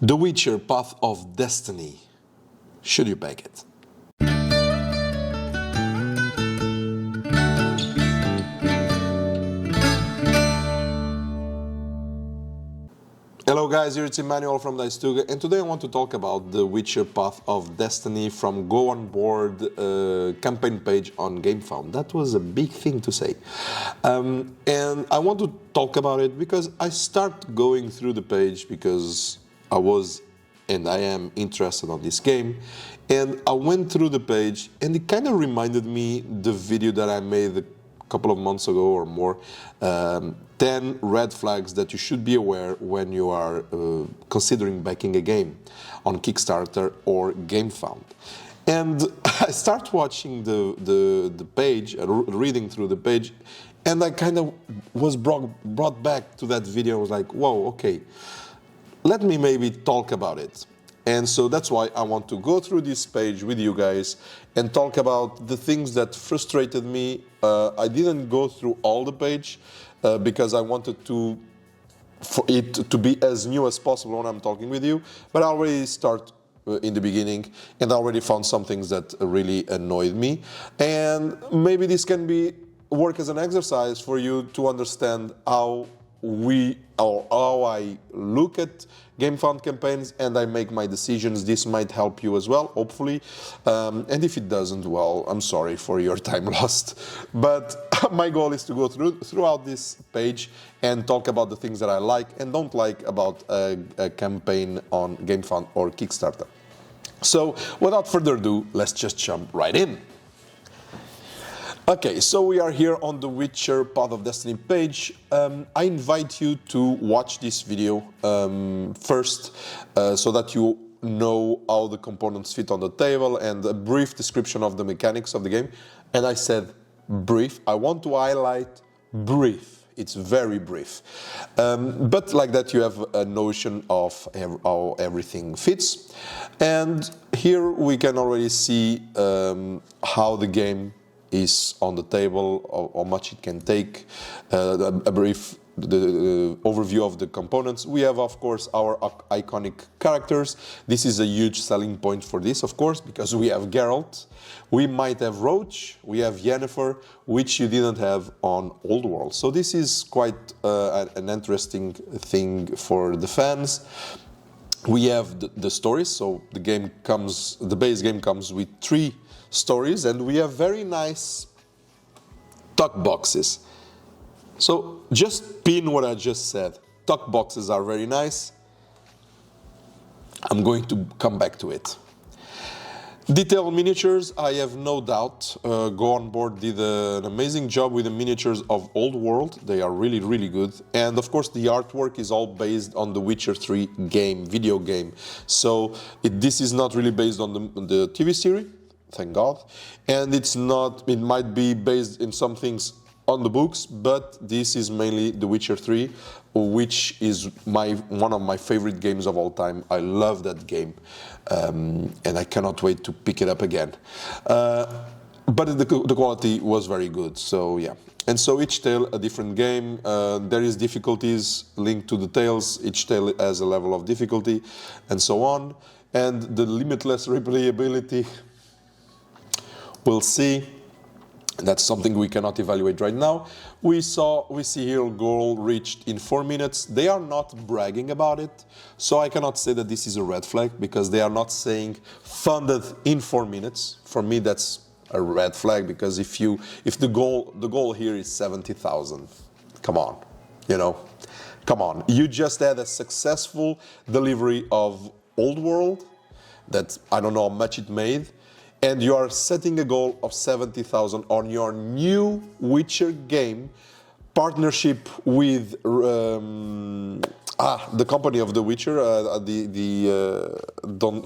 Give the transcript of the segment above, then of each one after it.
The Witcher Path of Destiny. Should you back it? Hello guys, here it's Emmanuel from DiceTuga, and today I want to talk about The Witcher Path of Destiny from Go On Board campaign page on Gamefound. That was a big thing to say. And I want to talk about it because I start going through the page because I was and I am interested on this game. And I went through the page and it kind of reminded me the video that I made a couple of months ago or more, 10 red flags that you should be aware when you are considering backing a game on Kickstarter or Gamefound. And I start watching the page, reading through the page, and I kind of was brought back to that video. I was like, whoa, okay, let me maybe talk about it. And so that's why I want to go through this page with you guys and talk about the things that frustrated me. I didn't go through all the page because I wanted for it to be as new as possible when I'm talking with you. But I already start in the beginning and I already found some things that really annoyed me. And maybe this can work as an exercise for you to understand how I look at Gamefound campaigns and I make my decisions. This might help you as well, hopefully. And if it doesn't, well, I'm sorry for your time lost. But my goal is to go throughout this page and talk about the things that I like and don't like about a campaign on Gamefound or Kickstarter. So without further ado, let's just jump right in. Okay, so we are here on the Witcher Path of Destiny page. I invite you to watch this video first so that you know how the components fit on the table and a brief description of the mechanics of the game. And I said brief. I want to highlight brief. It's very brief. But like that you have a notion of how everything fits. And here we can already see how the game is on the table, how much it can take, a brief overview of the components. We have, of course, our iconic characters. This is a huge selling point for this, of course, because we have Geralt, we might have Roach, we have Yennefer, which you didn't have on Old World. So this is quite an interesting thing for the fans. We have the stories, so the base game comes with 3 stories, and we have very nice tuck boxes. So just pin what I just said. Tuck boxes are very nice. I'm going to come back to it. Detailed miniatures, I have no doubt. Go On Board did an amazing job with the miniatures of Old World. They are really, really good. And of course, the artwork is all based on the Witcher 3 video game. So this is not really based on the TV series. Thank God. And it might be based in some things on the books, but this is mainly The Witcher 3, which is one of my favorite games of all time. I love that game, and I cannot wait to pick it up again. But the quality was very good, so yeah. And so each tale a different game. There is difficulties linked to the tales. Each tale has a level of difficulty, and so on. And the limitless replayability, we'll see. That's something we cannot evaluate right now. We see here a goal reached in 4 minutes. They are not bragging about it, so I cannot say that this is a red flag because they are not saying funded in 4 minutes. For me, that's a red flag because if the goal here is 70,000, come on, come on. You just had a successful delivery of Old World that I don't know how much it made. And you are setting a goal of 70,000 on your new Witcher game, partnership with the company of The Witcher,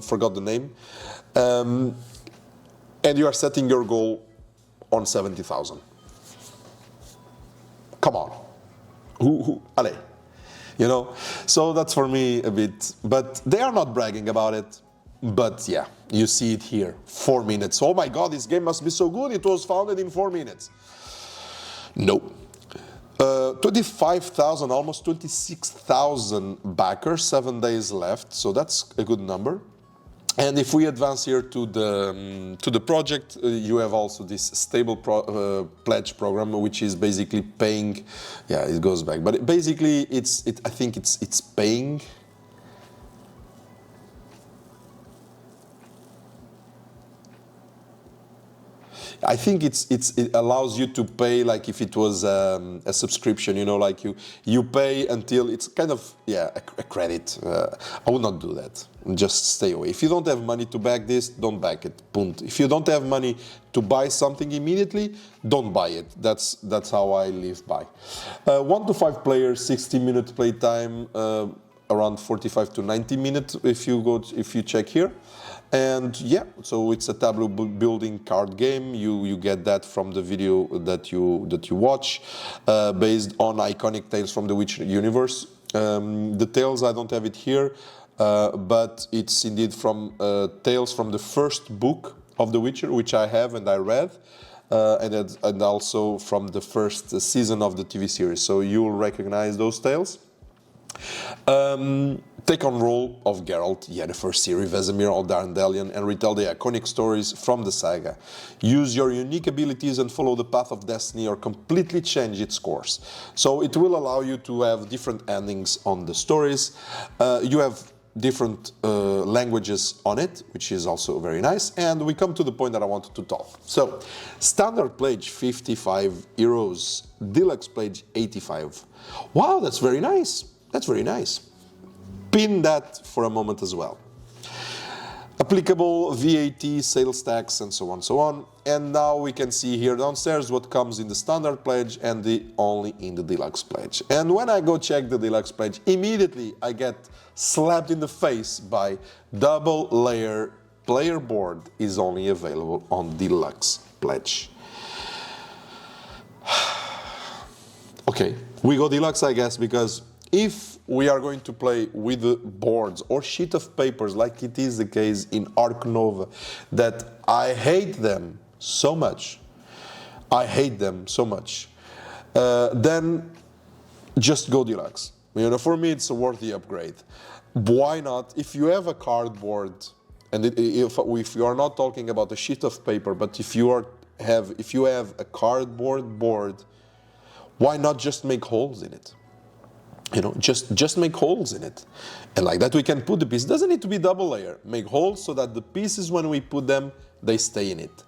forgot the name, and you are setting your goal on 70,000. Come on, allez, So that's for me a bit, but they are not bragging about it. But yeah, you see it here, 4 minutes. Oh my God, this game must be so good. It was founded in 4 minutes. No. 25,000, almost 26,000 backers, 7 days left, so that's a good number. And if we advance here to the project, you have also this stable pledge program, which is basically paying. Yeah, it goes back, but basically I think it's paying. I think it allows you to pay like if it was a subscription, you know, like you pay until it's kind of, yeah, a credit. I would not do that. Just stay away. If you don't have money to back this, don't back it. Punt. If you don't have money to buy something immediately, don't buy it. That's how I live by. 1 to 5 players, 60-minute playtime, around 45 to 90 minutes if you check here. And yeah, so it's a tableau building card game. You get that from the video that you watch, based on iconic tales from the Witcher universe. The tales, I don't have it here, but it's indeed from tales from the first book of The Witcher, which I have and I read, and also from the first season of the TV series. So you'll recognize those tales. Take on role of Geralt, the first Ciri, Vesemir, or Darndalion, and retell the iconic stories from the saga. Use your unique abilities and follow the path of destiny or completely change its course. So it will allow you to have different endings on the stories. You have different languages on it, which is also very nice. And we come to the point that I wanted to talk. So, standard pledge, 55 euros. Deluxe pledge, 85. Wow, that's very nice. That's very nice. Pin that for a moment as well. Applicable VAT, sales tax, and so on, so on. And now we can see here downstairs what comes in the standard pledge and only in the deluxe pledge. And when I go check the deluxe pledge, immediately I get slapped in the face by double layer player board is only available on deluxe pledge. Okay, we go deluxe, I guess, because if we are going to play with the boards or sheet of papers like it is the case in Arc Nova, that I hate them so much, then just go deluxe. You know, for me it's a worthy upgrade. Why not? If you have a cardboard, and if you are not talking about a sheet of paper, but if you have a cardboard board, why not just make holes in it? You know, just make holes in it. And like that we can put the piece. It doesn't need to be double layer. Make holes so that the pieces, when we put them, they stay in it.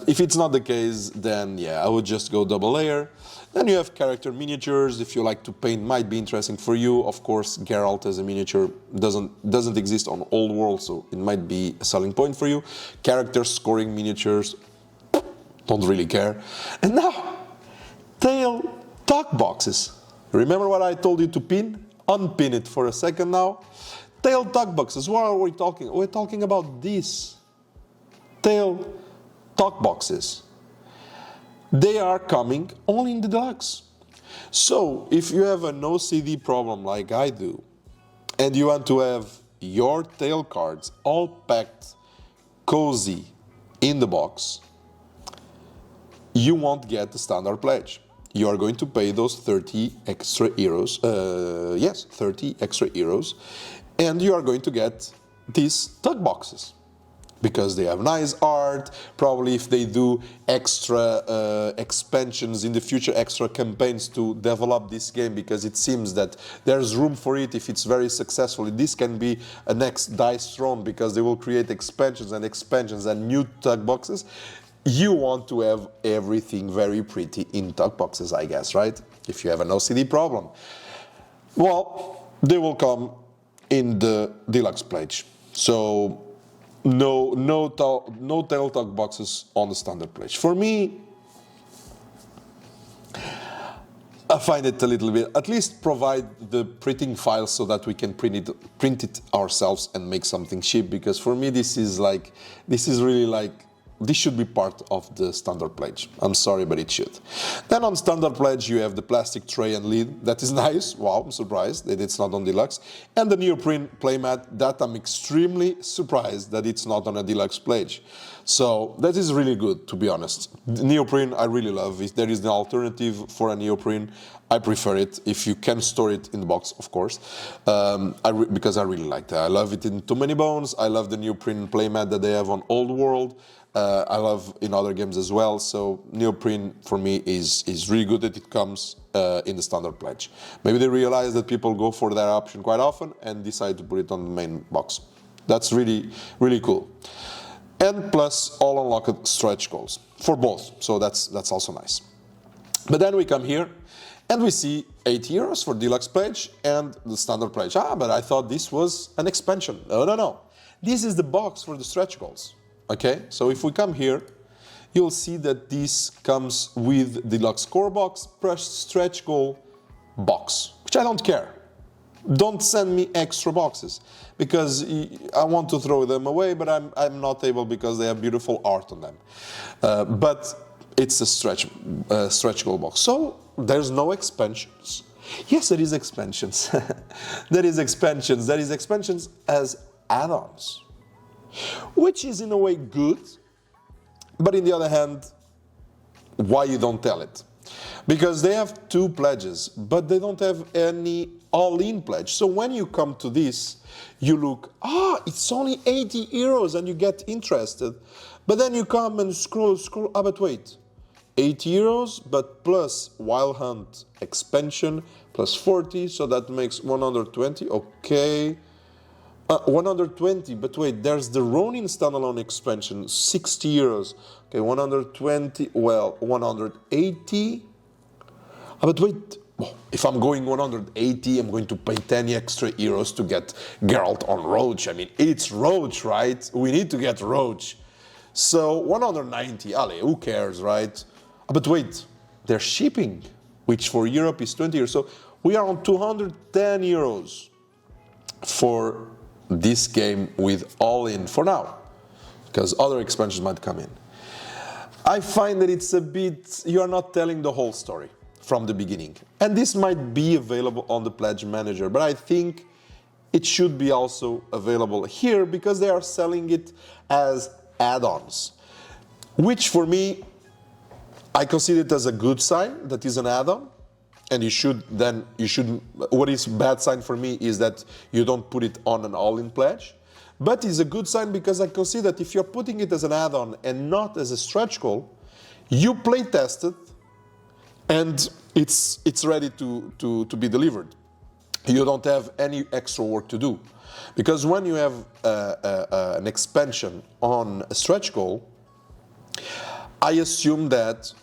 If it's not the case, then yeah, I would just go double layer. Then you have character miniatures. If you like to paint, might be interesting for you. Of course, Geralt as a miniature doesn't exist on Old World, so it might be a selling point for you. Character scoring miniatures, don't really care. And now, tail talk boxes. Remember what I told you to pin? Unpin it for a second now. Tail talk boxes. What are we talking? We're talking about these tail talk boxes. They are coming only in the deluxe. So if you have an OCD problem like I do, and you want to have your tail cards all packed cozy in the box, you won't get the standard pledge. You are going to pay those 30 extra euros, 30 extra euros, and you are going to get these tug boxes because they have nice art. Probably if they do extra expansions in the future, extra campaigns to develop this game, because it seems that there's room for it if it's very successful. This can be a next Dice Throne because they will create expansions and new tug boxes. You want to have everything very pretty in tug boxes, I guess, right? If you have an OCD problem. Well, they will come in the deluxe pledge. So no tail tug boxes on the standard pledge. For me, I find it a little bit, at least provide the printing files so that we can print it ourselves and make something cheap, because for me this is really like this should be part of the standard pledge. I'm sorry, but it should. Then on standard pledge, you have the plastic tray and lid. That is nice. Wow, I'm surprised that it's not on deluxe. And the neoprene playmat, that I'm extremely surprised that it's not on a deluxe pledge. So that is really good, to be honest. The neoprene, I really love. If there is an alternative for a neoprene, I prefer it. If you can store it in the box, of course, because I really like that. I love it in Too Many Bones. I love the neoprene playmat that they have on Old World. I love in other games as well. So neoprene for me is really good that it comes in the standard pledge. Maybe they realize that people go for that option quite often and decide to put it on the main box. That's really, really cool. And plus all unlocked stretch goals for both. So that's also nice. But then we come here and we see €8 for deluxe pledge and the standard pledge. But I thought this was an expansion. No. This is the box for the stretch goals. Okay, so if we come here, you'll see that this comes with deluxe core box plus stretch goal box, which I don't care. Don't send me extra boxes because I want to throw them away, but I'm not able because they have beautiful art on them. But it's a stretch goal box. So there's no expansions. Yes, there is expansions. There is expansions as add-ons, which is in a way good, but in the other hand, why you don't tell it? Because they have 2 pledges, but they don't have any all-in pledge. So when you come to this, you look, it's only €80 and you get interested. But then you come and scroll, but wait, €8, but plus Wild Hunt expansion, plus 40, so that makes 120, okay. 120, but wait, there's the Ronin standalone expansion, €60. Okay, 120, well, 180. But wait, if I'm going 180, I'm going to pay 10 extra euros to get Geralt on Roach. I mean, it's Roach, right? We need to get Roach. So 190, who cares, right? But wait, they're shipping, which for Europe is 20 euros. So we are on 210 euros for this game with all in for now, because other expansions might come in. I find that it's a bit, you are not telling the whole story from the beginning. And this might be available on the Pledge Manager, but I think it should be also available here because they are selling it as add-ons, which for me, I consider it as a good sign that is an add-on. And what is bad sign for me is that you don't put it on an all-in pledge. But it's a good sign because I consider that if you're putting it as an add-on and not as a stretch goal, you play test it and it's ready to be delivered. You don't have any extra work to do. Because when you have an expansion on a stretch goal, I assume that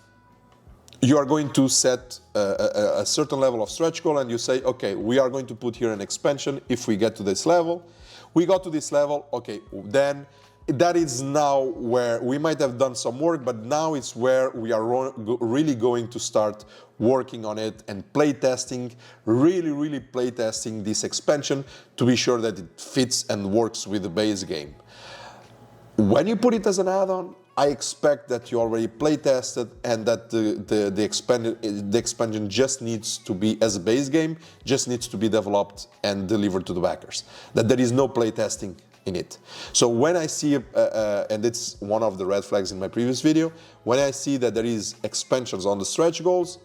you are going to set a certain level of stretch goal and you say, okay, we are going to put here an expansion if we get to this level. We got to this level, okay, then that is now where we might have done some work, but now it's where we are really going to start working on it and play testing, really play testing this expansion to be sure that it fits and works with the base game. When you put it as an add-on, I expect that you already play tested and that the expansion just needs to be, as a base game, just needs to be developed and delivered to the backers. That there is no play testing in it. So when I see, and it's one of the red flags in my previous video, when I see that there is expansions on the stretch goals,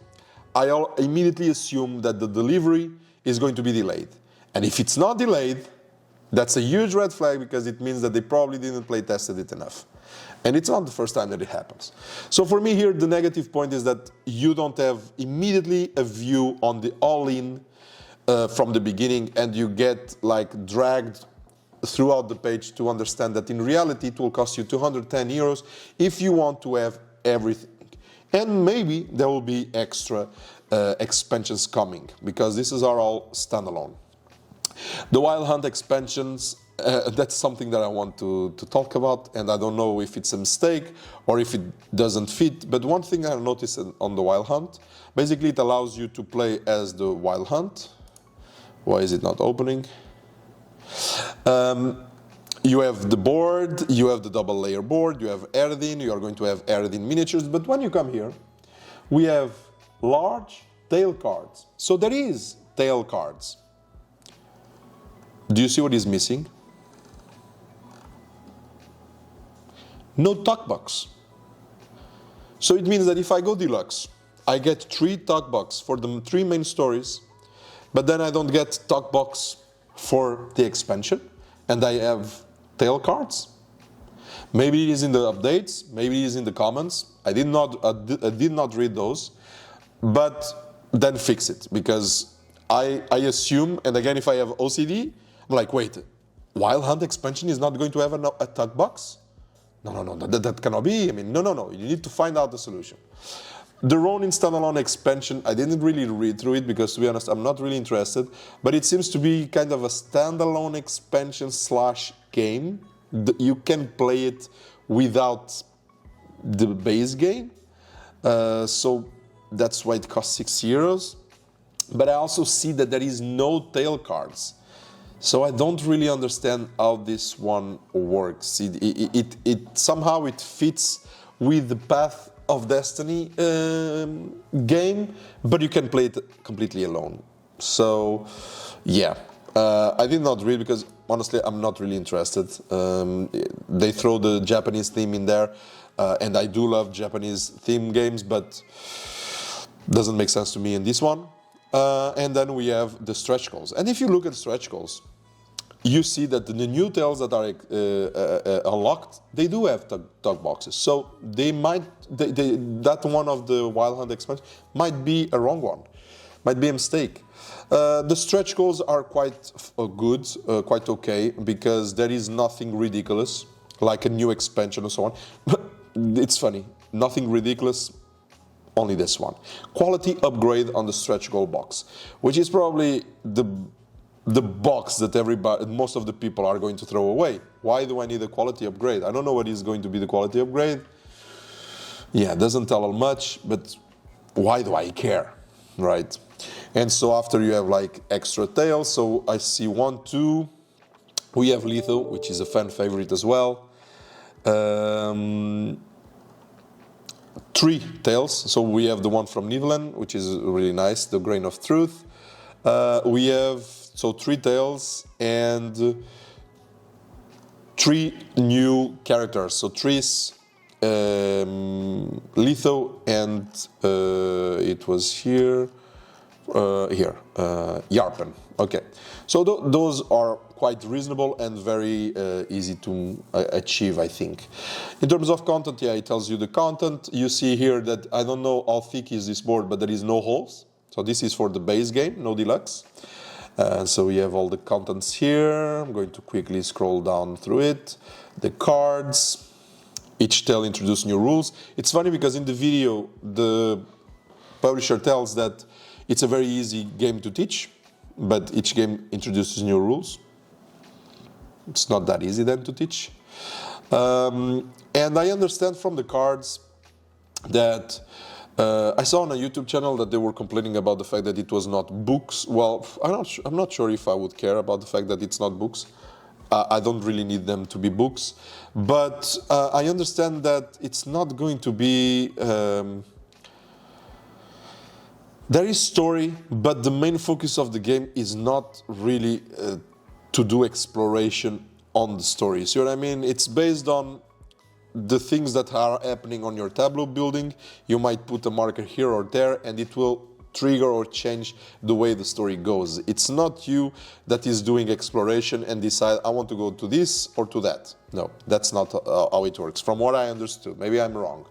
I immediately assume that the delivery is going to be delayed. And if it's not delayed, that's a huge red flag because it means that they probably didn't play tested it enough. And it's not the first time that it happens. So for me here, the negative point is that you don't have immediately a view on the all-in from the beginning, and you get like dragged throughout the page to understand that in reality it will cost you 210 euros if you want to have everything. And maybe there will be extra expansions coming because these are all standalone. The Wild Hunt expansions, that's something that I want to talk about, and I don't know if it's a mistake or if it doesn't fit, but one thing I noticed on the Wild Hunt, basically it allows you to play as the Wild Hunt. Why is it not opening? You have the board, you have the double layer board, you have Erdin, you are going to have Erdin miniatures, but when you come here, we have large tail cards. So there is tail cards. Do you see what is missing? No tuck box. So it means that if I go deluxe, I get 3 tuck box for the 3 main stories, but then I don't get tuck box for the expansion, and I have tail cards. Maybe it is in the updates, maybe it is in the comments. I did not read those, but then fix it, because I assume, and again, if I have OCD, I'm like, wait, Wild Hunt expansion is not going to have a tuck box? No, that cannot be. I mean, no, you need to find out the solution. The Ronin standalone expansion, I didn't really read through it because, to be honest, I'm not really interested, but it seems to be kind of a standalone expansion / game. You can play it without the base game, so that's why it costs €6. But I also see that there is no tail cards. So I don't really understand how this one works. It somehow it fits with the Path of Destiny game, but you can play it completely alone. So yeah, I did not read because honestly I'm not really interested. They throw the Japanese theme in there, and I do love Japanese theme games, but doesn't make sense to me in this one. And then we have the stretch goals. And if you look at stretch goals, you see that the new tails that are unlocked, they do have tug boxes. So they might, that one of the Wild Hunt expansion might be a wrong one, might be a mistake. The stretch goals are quite good, quite okay, because there is nothing ridiculous, like a new expansion or so on. It's funny, nothing ridiculous, only this one. Quality upgrade on the stretch goal box, which is probably the box that most of the people are going to throw away. Why do I need a quality upgrade? I don't know what is going to be the quality upgrade. Yeah, it doesn't tell much, but why do I care, right? And so after you have like extra tails, so I see 1, 2. We have Lethal, which is a fan favorite as well. 3 tails, so we have the one from Netherlands, which is really nice, the Grain of Truth. We have 3 tails and 3 new characters. So Tris, Litho, and it was here, Yarpen. Okay, so those are quite reasonable and very easy to achieve, I think. In terms of content, yeah, it tells you the content. You see here that I don't know how thick is this board, but there is no holes. So this is for the base game, no deluxe. So we have all the contents here. I'm going to quickly scroll down through it. The cards. Each tale introduces new rules. It's funny because in the video, the publisher tells that it's a very easy game to teach, but each game introduces new rules. It's not that easy then to teach. And I understand from the cards that I saw on a YouTube channel that they were complaining about the fact that it was not books. Well, I'm not sure if I would care about the fact that it's not books. I don't really need them to be books. But I understand that it's not going to be... there is story, but the main focus of the game is not really to do exploration on the story. You see what I mean? It's based on the things that are happening on your tableau building. You might put a marker here or there, and it will trigger or change the way the story goes. It's not you that is doing exploration and decide, I want to go to this or to that. No, that's not how it works, from what I understood. Maybe I'm wrong.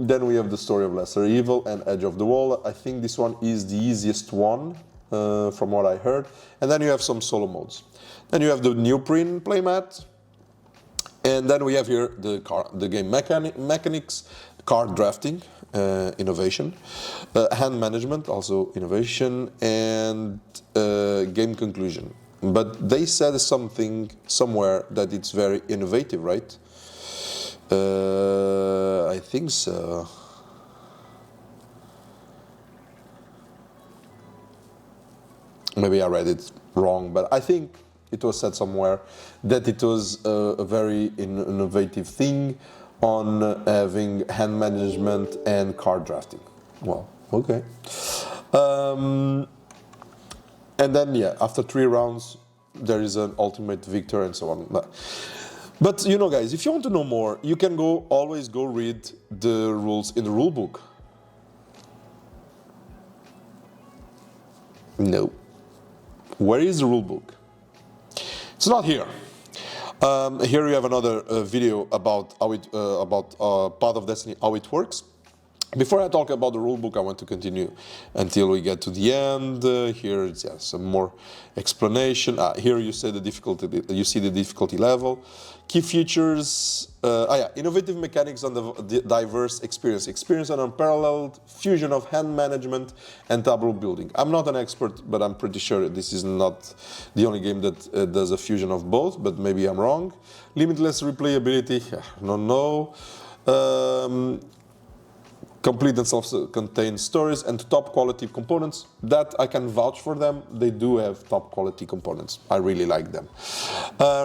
Then we have the story of Lesser Evil and Edge of the Wall. I think this one is the easiest one, from what I heard. And then you have some solo modes. Then you have the neoprene playmat. And then we have here the game mechanics, card drafting, innovation, hand management, also innovation, and game conclusion. But they said something somewhere that it's very innovative, right? I think so. Maybe I read it wrong, but I think it was said somewhere that it was a very innovative thing on having hand management and card drafting. Well, okay. And then, yeah, after 3 rounds, there is an ultimate victor and so on. But you know, guys, if you want to know more, you can always go read the rules in the rule book. No. Where is the rule book? It's not here. Here you have another video about how Path of Destiny, how it works. Before I talk about the rulebook, I want to continue until we get to the end. Here it's some more explanation. Here you see the difficulty level. Key features. Innovative mechanics on the diverse experience. Experience an unparalleled fusion of hand management and tableau building. I'm not an expert, but I'm pretty sure this is not the only game that does a fusion of both, but maybe I'm wrong. Limitless replayability. No. Complete and self-contained stories and top quality components. That I can vouch for them. They do have top quality components. I really like them.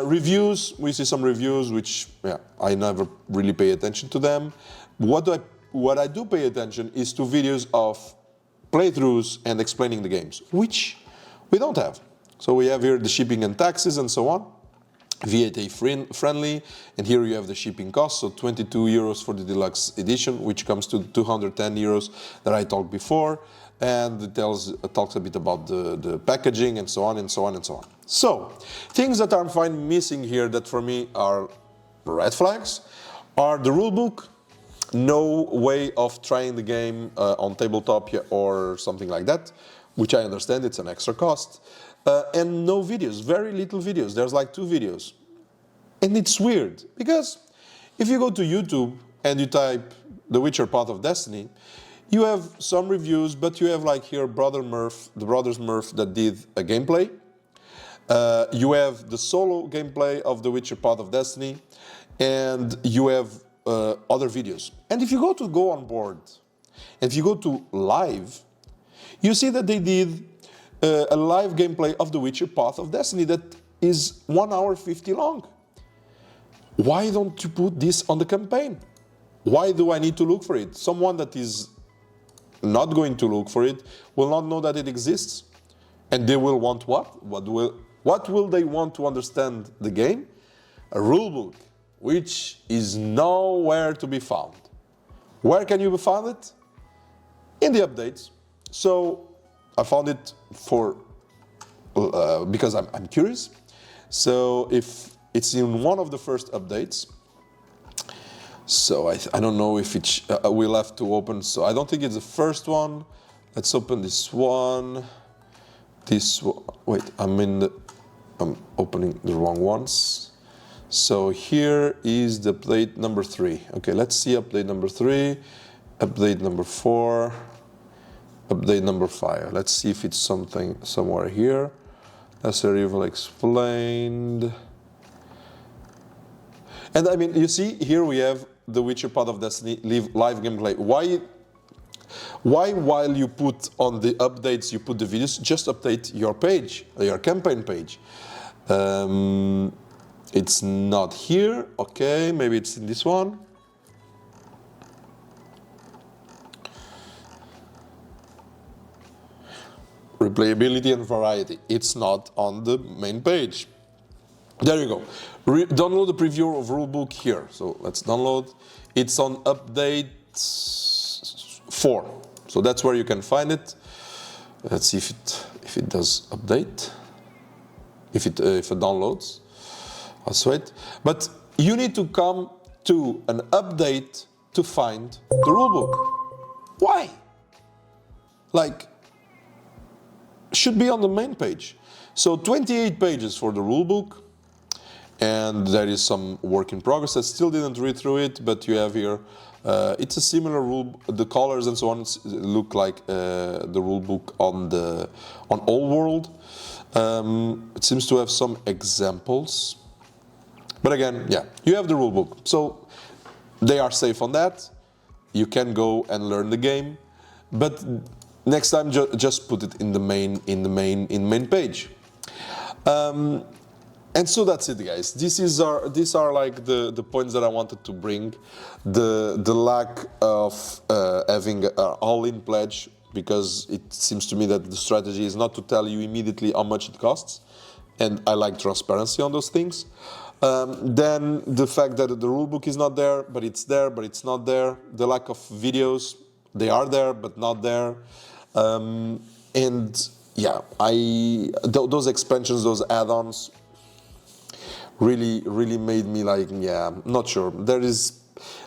Reviews, we see some reviews which I never really pay attention to them. What I do pay attention is to videos of playthroughs and explaining the games, which we don't have. So we have here the shipping and taxes and so on. VAT friendly, and here you have the shipping cost, so 22 euros for the deluxe edition, which comes to 210 euros that I talked before, and it talks a bit about the packaging and so on and so on and so on. So, things that I find missing here that for me are red flags are the rulebook, no way of trying the game on tabletop or something like that, which I understand it's an extra cost. And no videos, very little videos. There's like 2 videos. And it's weird, because if you go to YouTube and you type The Witcher Path of Destiny, you have some reviews, but you have like here the Brothers Murph that did a gameplay. You have the solo gameplay of The Witcher Path of Destiny, and you have other videos. And if you go on board, and if you go to live, you see that they did a live gameplay of The Witcher Path of Destiny that is 1 hour 50 long. Why don't you put this on the campaign? Why do I need to look for it? Someone that is not going to look for it will not know that it exists. And they will want what? What will they want to understand the game? A rulebook, which is nowhere to be found. Where can you find it? In the updates. So I found it because I'm curious. So if it's in one of the first updates, so I don't know if we'll have to open. So I don't think it's the first one. Let's open this one. Wait, I'm opening the wrong ones. So here is the update number 3. Okay, let's see update number 3, update number 4. Update number 5. Let's see if it's somewhere here. As Rival explained. And I mean, you see, here we have The Witcher Path of Destiny live gameplay. Why while you put on the updates, you put the videos, just update your page, your campaign page. It's not here. Okay, maybe it's in this one. Replayability and variety. It's not on the main page. There you go. Download the preview of Rulebook here. So let's download. It's on update 4. So that's where you can find it. Let's see if it does update. If it downloads. Let's wait. But you need to come to an update to find the rulebook. Why? Like, should be on the main page. So 28 pages for the rulebook, and there is some work in progress. I still didn't read through it, but you have here, it's a similar rule, the colors and so on look like the rulebook on Old World. It seems to have some examples, but again, yeah, you have the rulebook, so they are safe on that. You can go and learn the game, but next time, just put it in the main page. And so that's it, guys. These are like the points that I wanted to bring. The lack of having an all-in pledge, because it seems to me that the strategy is not to tell you immediately how much it costs, and I like transparency on those things. Then the fact that the rulebook is not there, but it's there, but it's not there. The lack of videos, they are there, but not there. And yeah, those expansions, those add-ons, really made me like, yeah, not sure.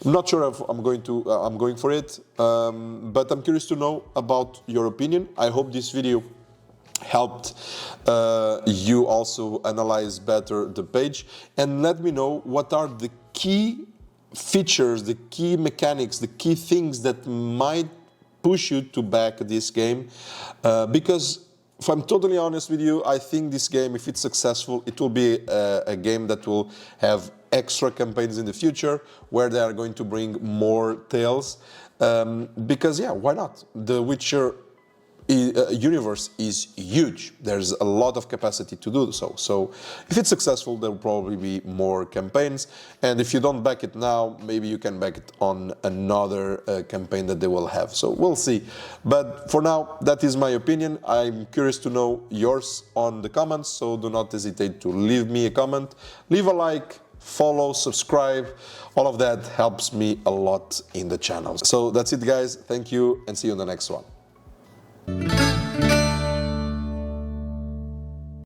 I'm not sure if I'm going for it, but I'm curious to know about your opinion. I hope this video helped you also analyze better the page, and let me know what are the key features, the key mechanics, the key things that might push you to back this game, because if I'm totally honest with you, I think this game, if it's successful, it will be a game that will have extra campaigns in the future where they are going to bring more tales, because yeah, why not? The Witcher universe is huge. There's a lot of capacity to do so. So if it's successful, there will probably be more campaigns. And if you don't back it now, maybe you can back it on another campaign that they will have. So we'll see. But for now, that is my opinion. I'm curious to know yours on the comments. So do not hesitate to leave me a comment. Leave a like, follow, subscribe. All of that helps me a lot in the channel. So that's it, guys. Thank you, and see you in the next one.